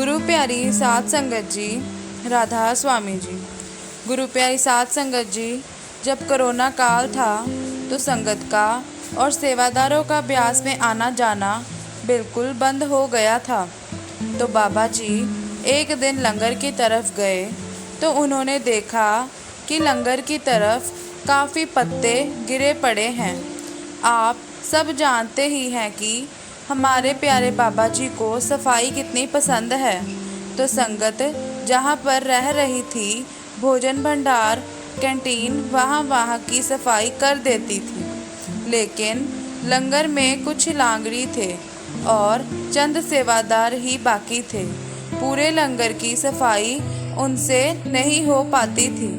गुरु प्यारी साध संगत जी, राधा स्वामी जी। गुरु प्यारी साध संगत जी, जब कोरोना काल था तो संगत का और सेवादारों का ब्यास में आना जाना बिल्कुल बंद हो गया था। तो बाबा जी एक दिन लंगर की तरफ गए तो उन्होंने देखा कि लंगर की तरफ काफ़ी पत्ते गिरे पड़े हैं। आप सब जानते ही हैं कि हमारे प्यारे बाबा जी को सफाई कितनी पसंद है। तो संगत जहाँ पर रह रही थी, भोजन भंडार, कैंटीन, वहाँ की सफाई कर देती थी। लेकिन लंगर में कुछ लांगड़ी थे और चंद सेवादार ही बाकी थे। पूरे लंगर की सफाई उनसे नहीं हो पाती थी।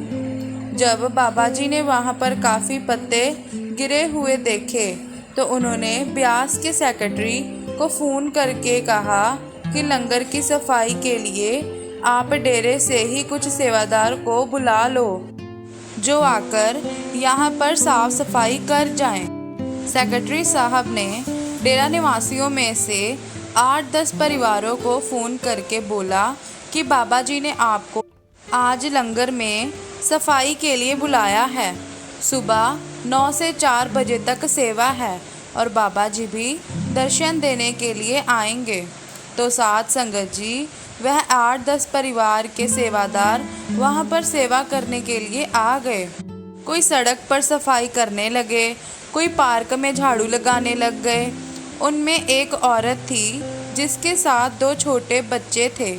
जब बाबा जी ने वहाँ पर काफ़ी पत्ते गिरे हुए देखे तो उन्होंने ब्यास के सेक्रेटरी को फ़ोन करके कहा कि लंगर की सफाई के लिए आप डेरे से ही कुछ सेवादार को बुला लो, जो आकर यहाँ पर साफ सफाई कर जाएं। सेक्रेटरी साहब ने डेरा निवासियों में से 8-10 परिवारों को फ़ोन करके बोला कि बाबा जी ने आपको आज लंगर में सफाई के लिए बुलाया है। सुबह 9 से 4 बजे तक सेवा है और बाबा जी भी दर्शन देने के लिए आएंगे। तो साध संगत जी, वह 8-10 परिवार के सेवादार वहाँ पर सेवा करने के लिए आ गए। कोई सड़क पर सफाई करने लगे, कोई पार्क में झाड़ू लगाने लग गए। उनमें एक औरत थी जिसके साथ 2 छोटे बच्चे थे।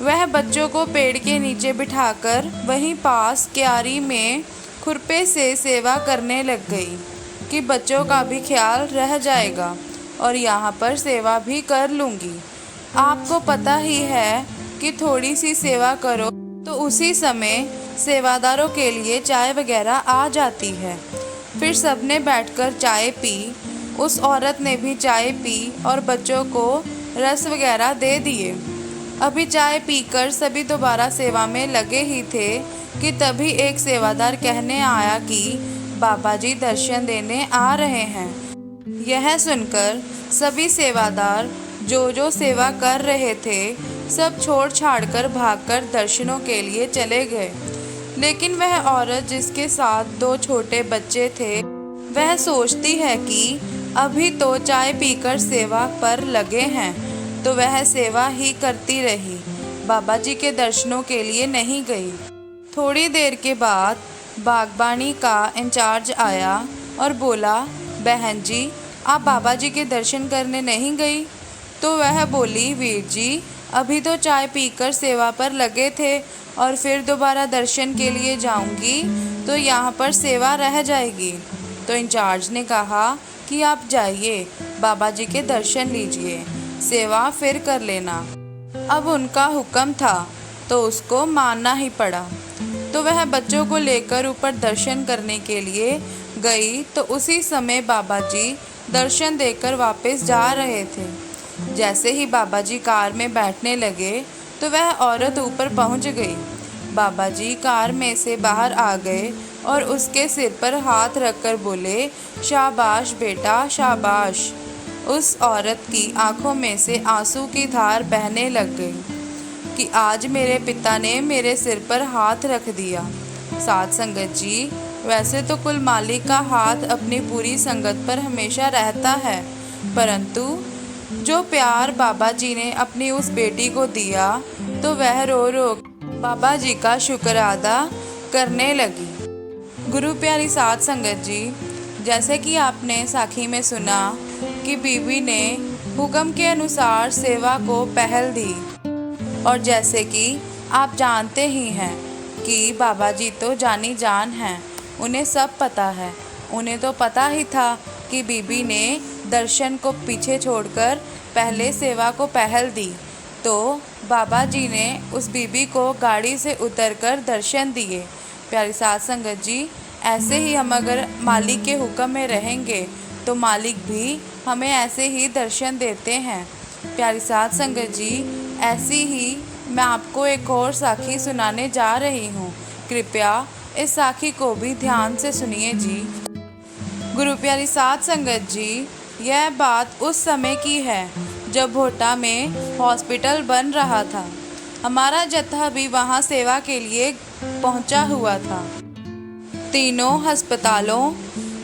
वह बच्चों को पेड़ के नीचे बिठाकर वहीं पास क्यारी में खुरपे से सेवा करने लग गई कि बच्चों का भी ख्याल रह जाएगा और यहाँ पर सेवा भी कर लूँगी। आपको पता ही है कि थोड़ी सी सेवा करो तो उसी समय सेवादारों के लिए चाय वगैरह आ जाती है। फिर सबने बैठकर चाय पी। उस औरत ने भी चाय पी और बच्चों को रस वगैरह दे दिए। अभी चाय पीकर सभी दोबारा सेवा में लगे ही थे कि तभी एक सेवादार कहने आया कि बाबा जी दर्शन देने आ रहे हैं। यह सुनकर सभी सेवादार जो सेवा कर रहे थे सब छोड़ छाड़ कर भागकर दर्शनों के लिए चले गए। लेकिन वह औरत जिसके साथ 2 छोटे बच्चे थे, वह सोचती है कि अभी तो चाय पीकर सेवा पर लगे हैं, तो वह सेवा ही करती रही, बाबा जी के दर्शनों के लिए नहीं गई। थोड़ी देर के बाद बागबानी का इंचार्ज आया और बोला, बहन जी आप बाबा जी के दर्शन करने नहीं गई? तो वह बोली, वीर जी अभी तो चाय पीकर सेवा पर लगे थे और फिर दोबारा दर्शन के लिए जाऊंगी तो यहाँ पर सेवा रह जाएगी। तो इंचार्ज ने कहा कि आप जाइए, बाबा जी के दर्शन लीजिए, सेवा फिर कर लेना। अब उनका हुक्म था तो उसको मानना ही पड़ा। तो वह बच्चों को लेकर ऊपर दर्शन करने के लिए गई तो उसी समय बाबा जी दर्शन देकर वापस जा रहे थे। जैसे ही बाबा जी कार में बैठने लगे तो वह औरत ऊपर पहुंच गई। बाबा जी कार में से बाहर आ गए और उसके सिर पर हाथ रखकर बोले, शाबाश बेटा शाबाश। उस औरत की आंखों में से आंसू की धार बहने लग गई कि आज मेरे पिता ने मेरे सिर पर हाथ रख दिया। साध संगत जी, वैसे तो कुल मालिक का हाथ अपनी पूरी संगत पर हमेशा रहता है, परंतु जो प्यार बाबा जी ने अपनी उस बेटी को दिया तो वह रो रो बाबा जी का शुक्र अदा करने लगी। गुरु प्यारी साध संगत जी, जैसे कि आपने साखी में सुना कि बीवी ने हुक्म के अनुसार सेवा को पहल दी, और जैसे कि आप जानते ही हैं कि बाबा जी तो जानी जान हैं, उन्हें सब पता है। उन्हें तो पता ही था कि बीबी ने दर्शन को पीछे छोड़कर पहले सेवा को पहल दी, तो बाबा जी ने उस बीबी को गाड़ी से उतरकर दर्शन दिए। प्यारी साध संगत जी, ऐसे ही हम अगर मालिक के हुक्म में रहेंगे तो मालिक भी हमें ऐसे ही दर्शन देते हैं। प्यारी साध संगत जी, ऐसी ही मैं आपको एक और साखी सुनाने जा रही हूँ। कृपया इस साखी को भी ध्यान से सुनिए जी। गुरु प्यारी साध संगत जी, यह बात उस समय की है जब भोटा में हॉस्पिटल बन रहा था। हमारा जत्था भी वहाँ सेवा के लिए पहुँचा हुआ था। तीनों अस्पतालों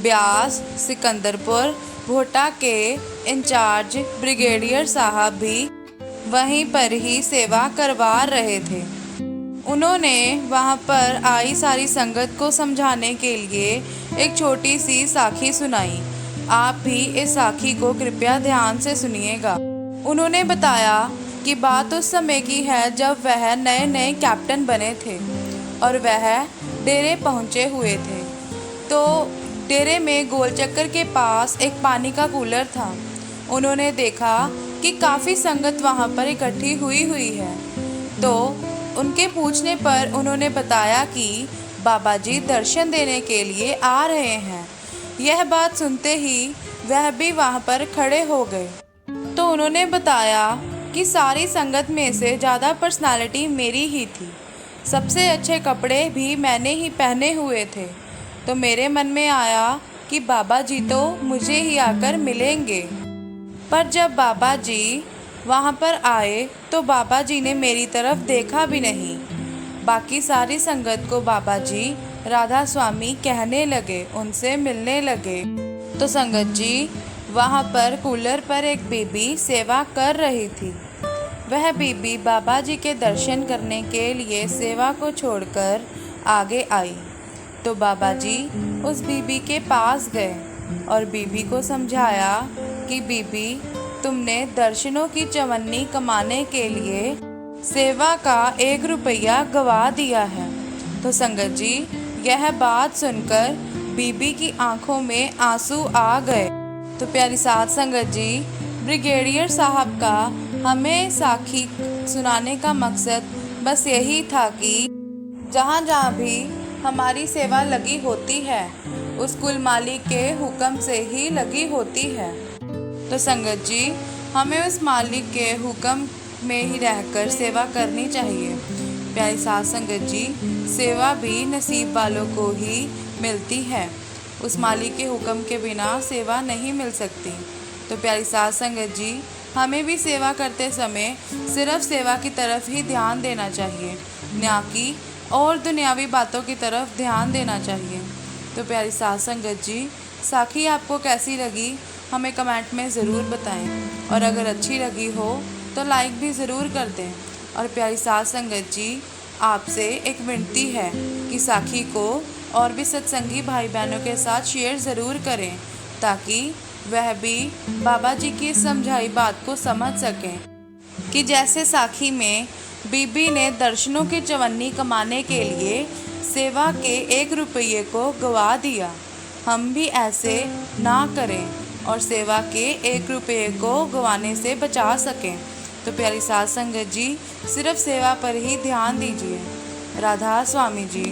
ब्यास, सिकंदरपुर, भोटा के इंचार्ज ब्रिगेडियर साहब भी वहीं पर ही सेवा करवा रहे थे। उन्होंने वहाँ पर आई सारी संगत को समझाने के लिए एक छोटी सी साखी सुनाई। आप भी इस साखी को कृपया ध्यान से सुनिएगा। उन्होंने बताया कि बात उस समय की है जब वह नए नए कैप्टन बने थे और वह डेरे पहुँचे हुए थे। तो डेरे में गोल चक्कर के पास एक पानी का कूलर था। उन्होंने देखा कि काफ़ी संगत वहाँ पर इकट्ठी हुई है। तो उनके पूछने पर उन्होंने बताया कि बाबा जी दर्शन देने के लिए आ रहे हैं। यह बात सुनते ही वह भी वहाँ पर खड़े हो गए। तो उन्होंने बताया कि सारी संगत में से ज़्यादा पर्सनालिटी मेरी ही थी। सबसे अच्छे कपड़े भी मैंने ही पहने हुए थे। तो मेरे मन में आया कि बाबा जी तो मुझे ही आकर मिलेंगे। पर जब बाबा जी वहाँ पर आए तो बाबा जी ने मेरी तरफ देखा भी नहीं। बाकी सारी संगत को बाबा जी राधा स्वामी कहने लगे, उनसे मिलने लगे। तो संगत जी वहाँ पर कूलर पर एक बीबी सेवा कर रही थी। वह बीबी बाबा जी के दर्शन करने के लिए सेवा को छोड़कर आगे आई। तो बाबा जी उस बीबी के पास गए और बीबी को समझाया कि बीबी, तुमने दर्शनों की चवन्नी कमाने के लिए सेवा का 1 रुपया गवा दिया है। तो संगत जी यह बात सुनकर बीबी की आंखों में आंसू आ गए। तो प्यारी साध संगत जी, ब्रिगेडियर साहब का हमें साखी सुनाने का मकसद बस यही था कि जहाँ जहाँ भी हमारी सेवा लगी होती है उस कुल मालिक के हुक्म से ही लगी होती है। तो संगत जी हमें उस मालिक के हुक्म में ही रहकर सेवा करनी चाहिए। प्यारी साध संगत जी, सेवा भी नसीब वालों को ही मिलती है। उस मालिक के हुक्म के बिना सेवा नहीं मिल सकती। तो प्यारी साध संगत जी, हमें भी सेवा करते समय सिर्फ सेवा की तरफ ही ध्यान देना चाहिए, ना कि और दुनियावी बातों की तरफ ध्यान देना चाहिए। तो प्यारी साध संगत जी, साखी आपको कैसी लगी हमें कमेंट में ज़रूर बताएं और अगर अच्छी लगी हो तो लाइक भी ज़रूर कर दें। और प्यारी साध संगत जी, आपसे एक विनती है कि साखी को और भी सत्संगी भाई बहनों के साथ शेयर ज़रूर करें ताकि वह भी बाबा जी की समझाई बात को समझ सकें कि जैसे साखी में बीबी ने दर्शनों की चवन्नी कमाने के लिए सेवा के 1 रुपये को गवा दिया, हम भी ऐसे ना करें और सेवा के 1 रुपये को गंवाने से बचा सकें। तो प्यारी साध संगत जी, सिर्फ सेवा पर ही ध्यान दीजिए। राधा स्वामी जी।